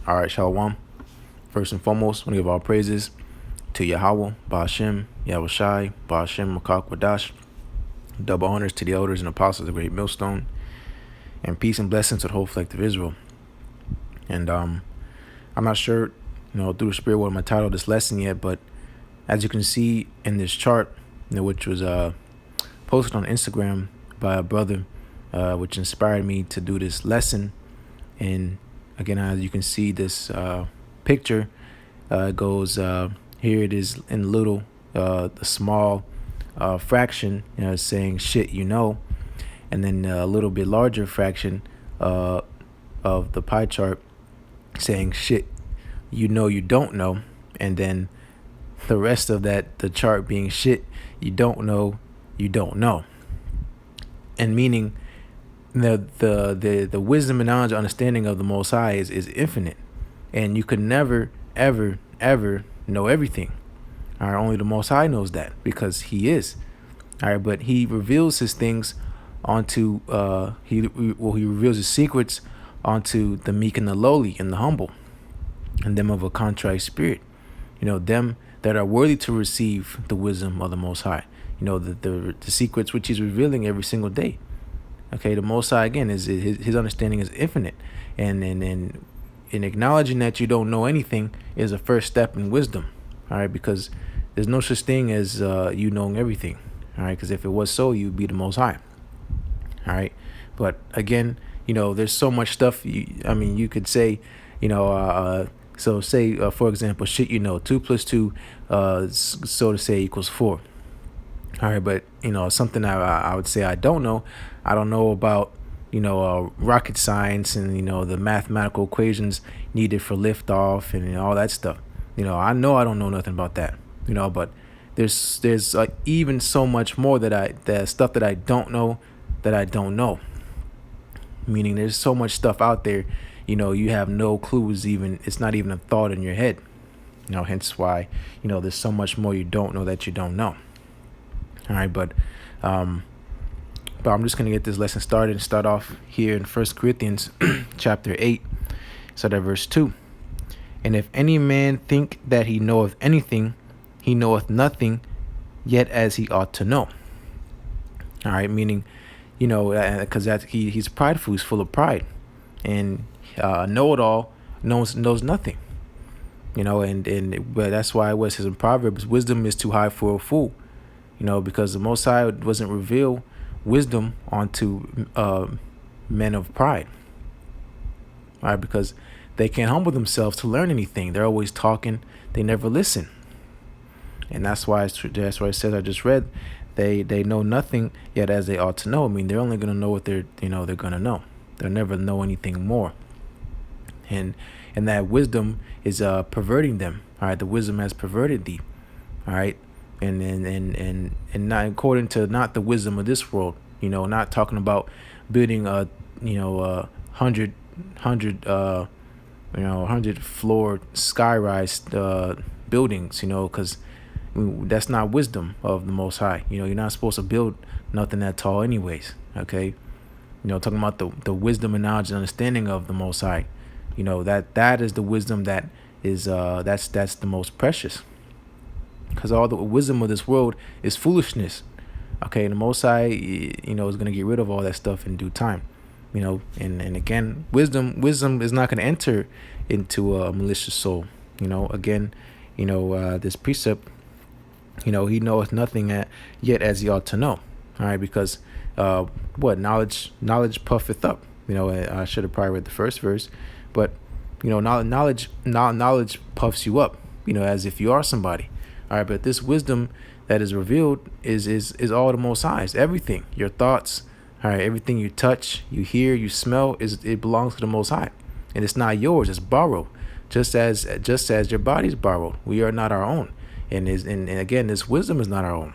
All right, Shalom. First and foremost, I want to give all praises to Yahawah, Ba'ashem, YAHAWASHI, Ba'ashem, Makak Wadash. Double honors to the elders and apostles of the great millstone. And peace and blessings to the whole collective Israel. And I'm not sure, through the spirit what I'm going to title this lesson yet, but as you can see in this chart, which was posted on Instagram by a brother, which inspired me to do this lesson. And again, as you can see, this picture goes here. It is in little, the small fraction, saying shit, and then a little bit larger fraction of the pie chart saying shit, you don't know, and then the rest of that, the chart being shit, you don't know, and meaning the wisdom and knowledge, understanding of the Most High is infinite, and you could never, ever know everything. All right, only the Most High knows that because He is. All right, but He reveals His things onto He reveals His secrets onto the meek and the lowly and the humble, and them of a contrite spirit. Them that are worthy to receive the wisdom of the Most High. The secrets which He's revealing every single day. Okay, the Most High, again, is his understanding is infinite, and in acknowledging that you don't know anything is a first step in wisdom. All right, because there's no such thing as you knowing everything. All right, because if it was so, you'd be the Most High. All right, but again, there's so much stuff. You could say, so say, for example, shit, 2 plus 2, so to say, equals 4. All right, but, something I would say I don't know. I don't know about, rocket science and, the mathematical equations needed for liftoff and all that stuff. I know I don't know nothing about that, but there's even so much more that stuff that I don't know, meaning there's so much stuff out there, you have no clues, it's not even a thought in your head, hence why, there's so much more you don't know that you don't know. All right, but I'm just going to get this lesson started and start off here in 1 Corinthians chapter 8, start at verse 2. And if any man think that he knoweth anything, he knoweth nothing, yet as he ought to know. All right, meaning, because he's prideful, he's full of pride, and know-it-all knows nothing. But that's why it says in Proverbs, wisdom is too high for a fool. Because the Most High doesn't reveal wisdom onto men of pride. All right, because they can't humble themselves to learn anything. They're always talking. They never listen. And that's why it says, I just read, they know nothing yet as they ought to know. They're only going to know what they're going to know. They'll never know anything more. And that wisdom is perverting them. All right, the wisdom has perverted thee. All right. And not according to not the wisdom of this world, not talking about building 100 floor sky-rise buildings, because that's not wisdom of the Most High. You're not supposed to build nothing that tall anyways. Okay, talking about the wisdom and knowledge and understanding of the Most High, that is the wisdom that is that's the most precious. Because all the wisdom of this world is foolishness. Okay, and the Most High, is going to get rid of all that stuff in due time. And again, wisdom is not going to enter into a malicious soul. Again, this precept, he knoweth nothing yet as he ought to know. All right, because knowledge puffeth up. I should have probably read the first verse, but knowledge puffs you up. As if you are somebody. All right, but this wisdom that is revealed is all the Most High's. Everything, your thoughts, all right, everything you touch, you hear, you smell, it belongs to the Most High, and it's not yours. It's borrowed, just as your body's borrowed. We are not our own, and again, this wisdom is not our own.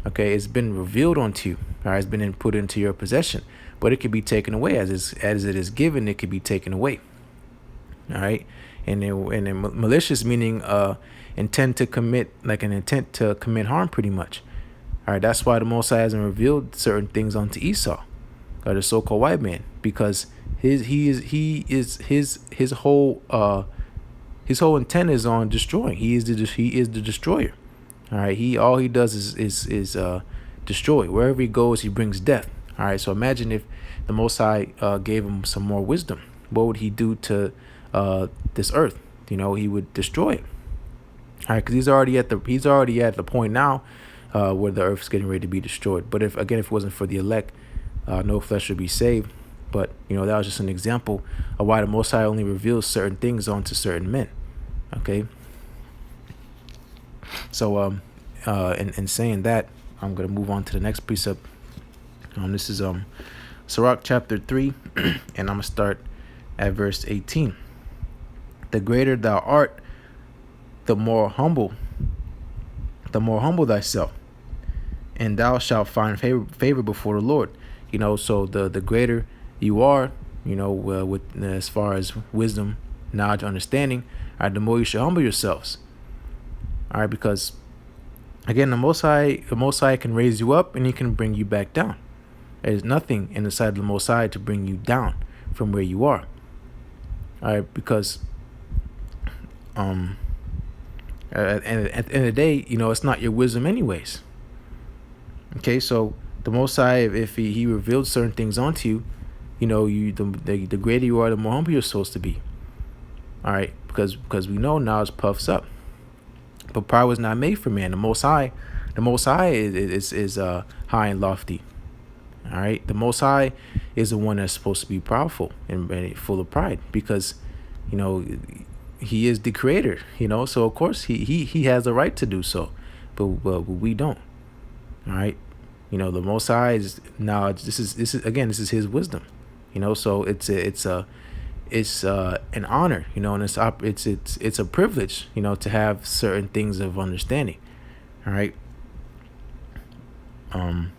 Okay, it's been revealed unto you. All right, it's been put into your possession, but it could be taken away as it is given. It could be taken away. All right, and malicious meaning intent to commit harm, pretty much. All right, that's why the Most High hasn't revealed certain things unto Esau. the so-called white man, because his whole intent is on destroying. He is the destroyer. All right. All he does is destroy. Wherever he goes, he brings death. All right. So imagine if the Most High gave him some more wisdom. What would he do to this earth? He would destroy it. All right, because he's already at the point now where the earth's getting ready to be destroyed. But if it wasn't for the elect, no flesh would be saved. But that was just an example of why the Most High only reveals certain things onto certain men. Okay. So in saying that, I'm gonna move on to the next precept. This is Sirach chapter 3, and I'm gonna start at verse 18. The greater thou art, the more humble thyself, and thou shalt find favor before the Lord. So the greater you are, with as far as wisdom, knowledge, understanding, all right, the more you should humble yourselves. All right, because again, the Most High can raise you up and he can bring you back down. There's nothing in the sight of the Most High to bring you down from where you are. All right, because at the end of the day, it's not your wisdom anyways. Okay, so the Most High, if he revealed certain things onto you, the greater you are, the more humble you're supposed to be. All right, because we know knowledge puffs up, but pride was not made for man. The Most High is high and lofty. All right, the Most High is the one that's supposed to be proudful and full of pride, because he is the creator. So of course he has the right to do so, but we don't. All right, the Most High is knowledge. This is his wisdom. So it's an honor, and it's a privilege, to have certain things of understanding. All right.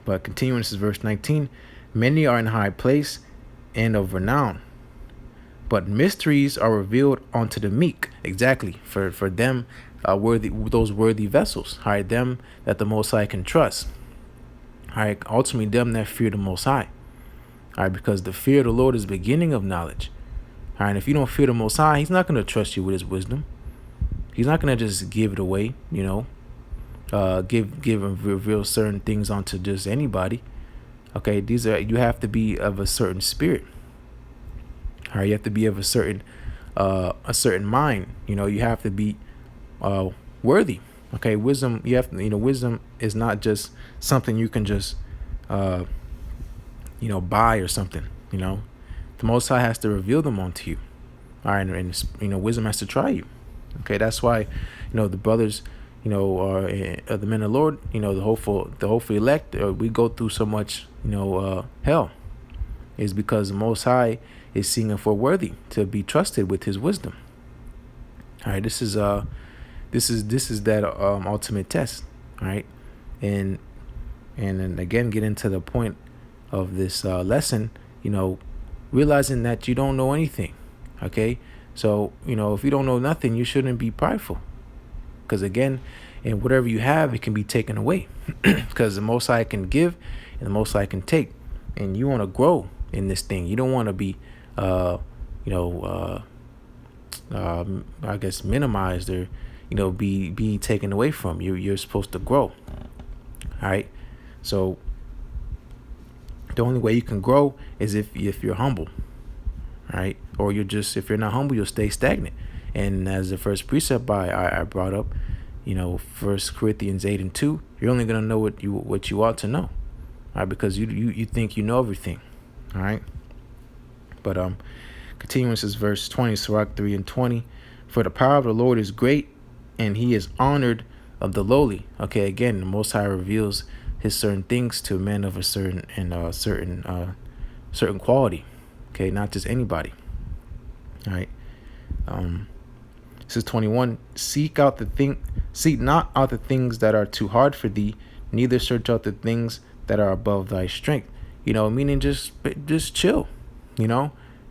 But continuing, this is verse 19. Many are in high place and of renown, but mysteries are revealed unto the meek. Exactly, for them, those worthy vessels. All right, them that the Most High can trust. All right, ultimately them that fear the Most High. All right, because the fear of the Lord is the beginning of knowledge. All right, if you don't fear the Most High, he's not going to trust you with his wisdom. He's not going to just give it away, give and reveal certain things onto just anybody. Okay, you have to be of a certain spirit. All right, you have to be of a certain mind. You have to be worthy. Okay, wisdom. Wisdom is not just something you can just buy or something. The Most High has to reveal them onto you. All right, and wisdom has to try you. Okay, that's why the brothers, or the men of the Lord, the hopeful elect, we go through so much hell, is because the Most High is seeing for worthy to be trusted with his wisdom. All right, this is that ultimate test. All right, and then again, get into the point of this lesson. Realizing that you don't know anything. Okay, so if you don't know nothing, you shouldn't be prideful, because again, and whatever you have, it can be taken away, because the Most High can give and the Most High can take, and you want to grow in this thing. You don't want to be I guess minimized, or being taken away from. You're supposed to grow. All right, so the only way you can grow is if you're humble. All right, or if you're not humble, you'll stay stagnant. And as the first precept I brought up, 1 Corinthians 8:2, you're only gonna know what you ought to know. All right, because you think you know everything. All right, but continuing, this is verse 20, Sirach 3:20. For the power of the Lord is great, and he is honored of the lowly. Okay, again, the Most High reveals his certain things to men of a certain quality. Okay, not just anybody. All right. This is 21. Seek not out the things that are too hard for thee, neither search out the things that are above thy strength. Meaning just chill.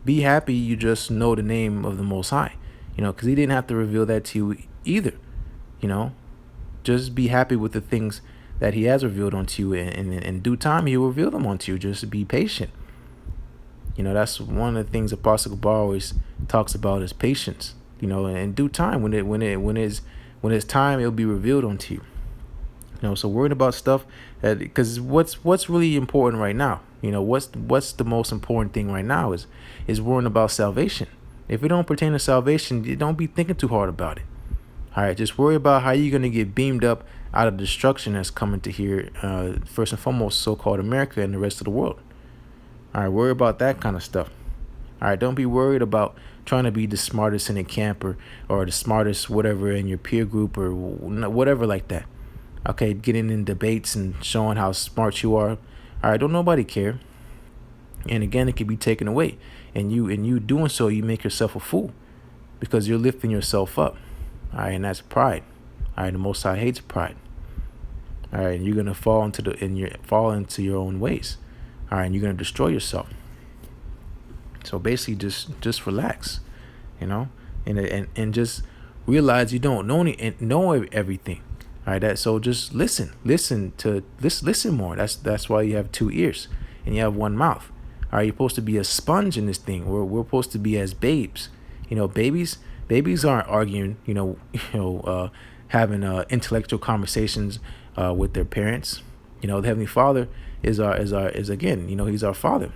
Be happy you just know the name of the Most High. Because he didn't have to reveal that to you either. Just be happy with the things that he has revealed unto you, and in due time he will reveal them unto you. Just be patient. That's one of the things Apostle Bar always talks about is patience. And in due time, when it's time, it'll be revealed unto you. So worrying about stuff because what's really important right now, what's the most important thing right now is worrying about salvation. If it don't pertain to salvation, you don't be thinking too hard about it. All right, just worry about how you're gonna get beamed up out of destruction that's coming to here, first and foremost, so-called America and the rest of the world. All right, worry about that kind of stuff. All right, don't be worried about trying to be the smartest in the camp or the smartest whatever in your peer group or whatever like that. Okay, getting in debates and showing how smart you are. All right, don't nobody care. And again, it can be taken away. And you doing so, you make yourself a fool because you're lifting yourself up. All right, and that's pride. All right, the Most High hates pride. All right, and you're gonna fall into your own ways. All right, and you're gonna destroy yourself. So basically, just relax, and just realize you don't know everything. All right, so just listen more. That's why you have two ears and you have one mouth. All right, you're supposed to be a sponge in this thing. We're supposed to be as babes. Babies aren't arguing. Having intellectual conversations with their parents. The Heavenly Father is again. He's our Father,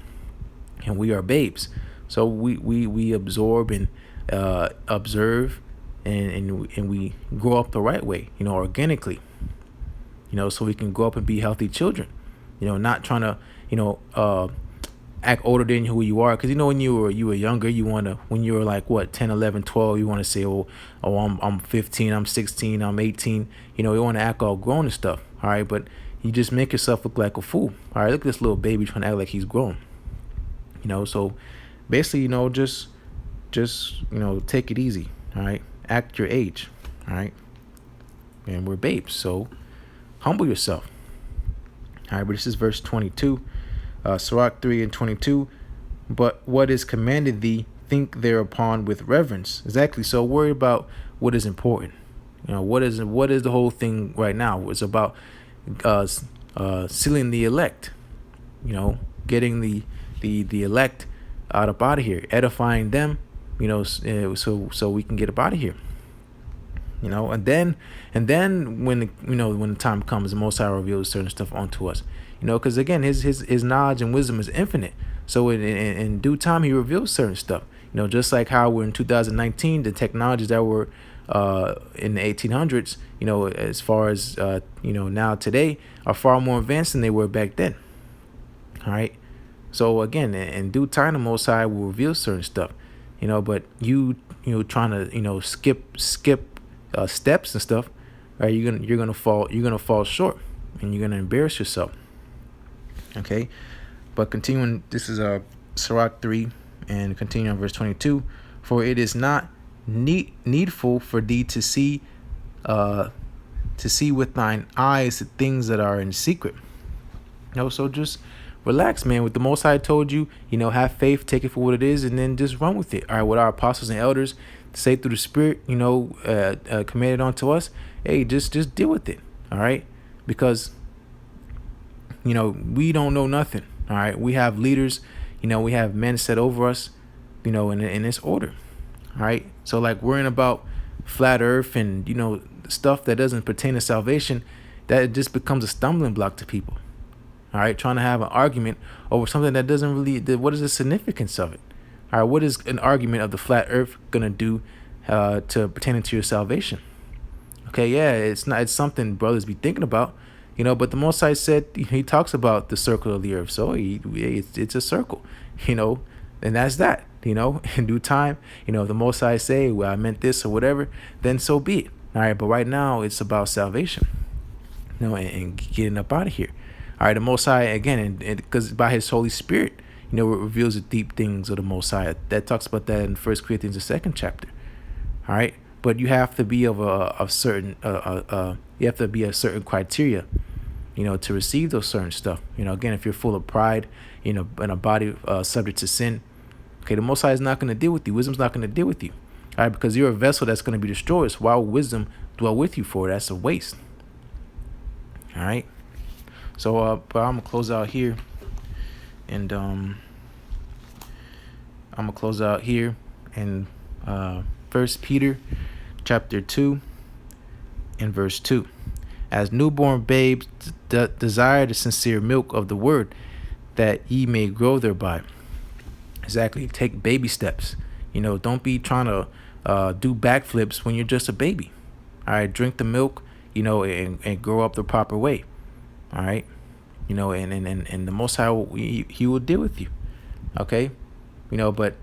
and we are babes. So we absorb and observe. And we grow up the right way, organically, so we can grow up and be healthy children, not trying to, act older than who you are. Because, when you were younger, when you were like, 10, 11, 12, you want to say, I'm 15, I'm 16, I'm 18, you want to act all grown and stuff. All right. But you just make yourself look like a fool. All right. Look at this little baby trying to act like he's grown, so basically, just take it easy. All right. Act your age. All right. And we're babes. So humble yourself. All right. But this is verse 22. Sirach 3:22. But what is commanded thee, think thereupon with reverence. Exactly. So worry about what is important. What is the whole thing right now? It's about sealing the elect. Getting the elect out of here, edifying them. So we can get up out of here. And then when the time comes, the Most High reveals certain stuff onto us. Because again, his knowledge and wisdom is infinite. So in due time, he reveals certain stuff. Just like how we're in 2019, the technologies that were in the 1800s, as far as now today, are far more advanced than they were back then. All right. So again, in due time, the Most High will reveal certain stuff. But you trying to skip steps and stuff, right? You're gonna fall short, and you're gonna embarrass yourself. Okay, but continuing, this is Sirach 3, and continuing on verse 22. For it is not needful for thee to see with thine eyes the things that are in secret. So just relax, man. What the Most High told you, have faith, take it for what it is, and then just run with it. All right, what our apostles and elders say through the Spirit, commanded onto us. Hey, just deal with it. All right, because we don't know nothing. All right, we have leaders. We have men set over us. In this order. All right, so like worrying about flat Earth and stuff that doesn't pertain to salvation, that just becomes a stumbling block to people. All right, trying to have an argument over something that doesn't really. What is the significance of it? All right, what is an argument of the flat Earth gonna do to pertaining to your salvation? Okay, yeah, it's something brothers be thinking about, But the Most High said he talks about the circle of the earth, so it's a circle, and that's that. In due time, the Most High say, well, I meant this or whatever, then so be it. All right, but right now it's about salvation, and getting up out of here. All right, the Most High, again, and because by his Holy Spirit, it reveals the deep things of the Most High. That talks about that in 1 Corinthians, the 2nd chapter. All right, but you have to be of certain you have to be a certain criteria, to receive those certain stuff. Again, if you're full of pride, in a body subject to sin, okay, the Most High is not going to deal with you. Wisdom's not going to deal with you. All right, because you're a vessel that's going to be destroyed. So why would wisdom dwell with you for? That's a waste. All right. So, but I'm gonna close out here, and I'm gonna close out here in First Peter chapter 2 and verse 2. As newborn babes desire the sincere milk of the word, that ye may grow thereby. Exactly. Take baby steps. Don't be trying to do backflips when you're just a baby. All right. Drink the milk, and grow up the proper way. All right. And the Most High, he will deal with you. Okay. But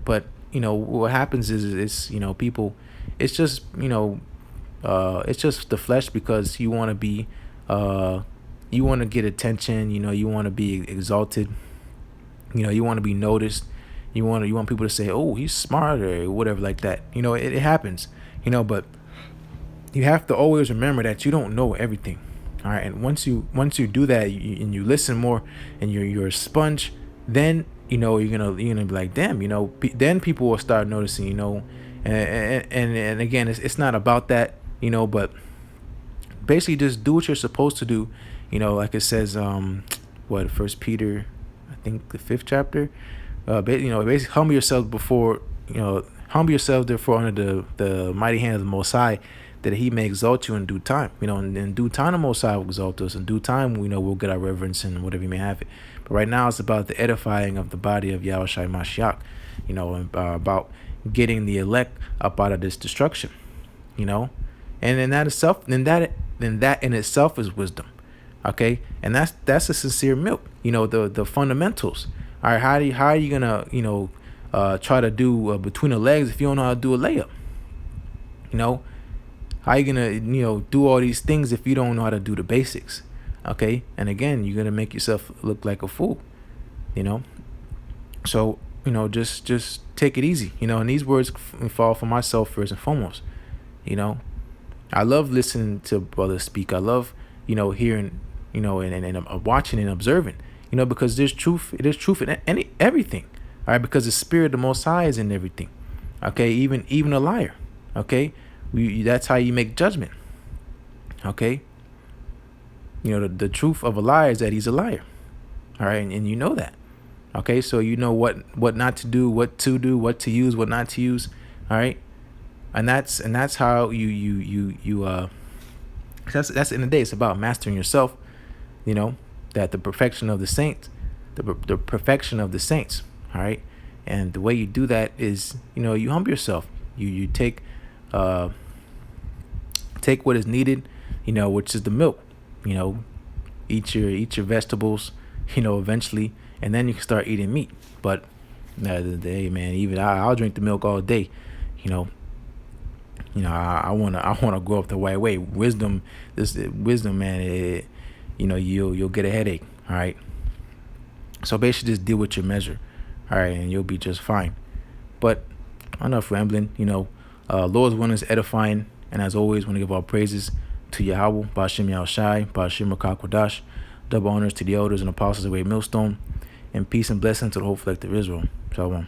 what happens is people, it's just, it's just the flesh, because you want to be, you want to get attention, you want to be exalted, you want to be noticed, you want people to say, oh, he's smart, or whatever like that. It happens, but you have to always remember that you don't know everything. All right. And once you do that, and you listen more, and you're a sponge, then you're gonna be like, damn, then people will start noticing, and again, it's not about that, but basically just do what you're supposed to do, like it says, First Peter, I think the 5th chapter, basically humble yourself therefore under the mighty hand of the Most High, that he may exalt you in due time. In due time the Most High will exalt us. In due time, we'll get our reverence and whatever you may have it. But right now, it's about the edifying of the body of YAHAWASHI Mashiach, about getting the elect up out of this destruction, and then that itself, that in itself is wisdom. Okay, and that's a sincere milk. The fundamentals. All right, how are you gonna try to do between the legs if you don't know how to do a layup? How are you gonna do all these things if you don't know how to do the basics? Okay, and again, you're gonna make yourself look like a fool. So just take it easy. And these words fall for myself first and foremost. I love listening to brothers speak. I love hearing and watching and observing. Because there's truth in everything. All right, because the Spirit of the Most High is in everything. Okay, even a liar. Okay, that's how you make judgment. Okay, the truth of a liar is that he's a liar. All right, and you know that. Okay, so you know what not to do, what to do, what to use, what not to use. All right, and that's how that's the end of the day. It's about mastering yourself. That the perfection of the saints, the perfection of the saints. All right, and the way you do that is you humble yourself. You take what is needed, which is the milk. Eat your vegetables, eventually, and then you can start eating meat. But hey, man, even I'll drink the milk all day. I wanna grow up the right way. Wisdom, man. You'll get a headache. All right. So basically, just deal with your measure. All right, and you'll be just fine. But enough rambling. Lord's willing is edifying, and as always, want to give all praises to Yahawah, Bashim Yahushai, Bashim Rakakwadash. Double honors to the elders and apostles of Millstone, and peace and blessing to the whole collective Israel. Shalom.